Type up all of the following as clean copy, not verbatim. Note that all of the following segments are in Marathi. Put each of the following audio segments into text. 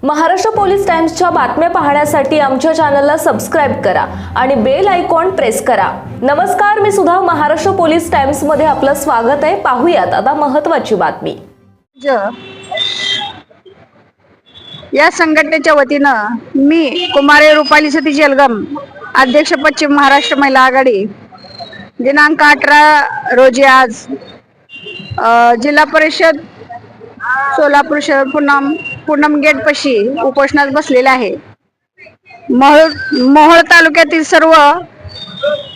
महाराष्ट्र पोलीस टाइम्सच्या बातम्या पाहण्यासाठी आमच्या चॅनलला सबस्क्राइब करा आणि बेल आयकॉन प्रेस करा। नमस्कार, मी सुधा, महाराष्ट्र पोलीस टाइम्स मध्ये आपलं स्वागत आहे। पाहूयात आता महत्त्वाची बातमी। या संघटनेच्या वतीनं मी कुमारी रुपाली सतीश जलगम, अध्यक्ष पश्चिम महाराष्ट्र महिला आघाडी, दिनांक 18 रोजी आज जिल्हा परिषद सोलापूर शहर पूनम गेट पशी उपोषणात बसलेले आहे। मोहोळ तालुक्यातील सर्व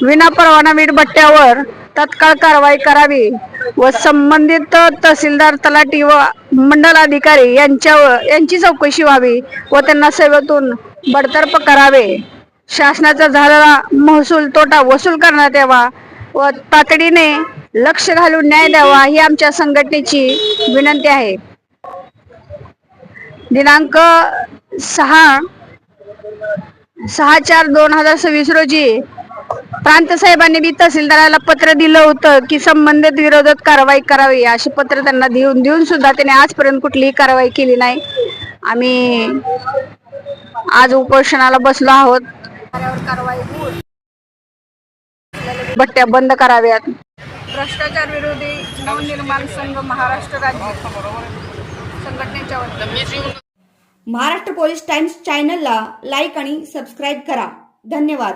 विनापरवाना वीट भट्ट्यावर तत्काळ कारवाई करावी व संबंधित तहसीलदार, तलाठी व मंडल अधिकारी यांची चौकशी व्हावी व त्यांना सेवेतून बडतर्फ करावे। शासनाचा झालेला महसूल तोटा वसूल करण्यात यावा व तातडीने लक्ष घालून न्याय द्यावा ही आमच्या संघटनेची विनंती आहे। दिनांक 6/4/2026 रोजी प्रांत साहेबांनी बी तहसीलदाराला पत्र दिलं होतं की संबंधित विरोधात कारवाई करावी, असे पत्र त्यांना देऊन सुद्धा त्याने आजपर्यंत कुठलीही कारवाई केली नाही। आम्ही आज उपोषणाला बसलो आहोत। कारवाई भट्ट्या बंद कराव्यात। भ्रष्टाचार विरोधी नवनिर्माण संघ महाराष्ट्र राज्य संघटनेच्या वतीने महाराष्ट्र पोलीस टाइम्स चॅनलला लाईक आणि सबस्क्राइब करा। धन्यवाद।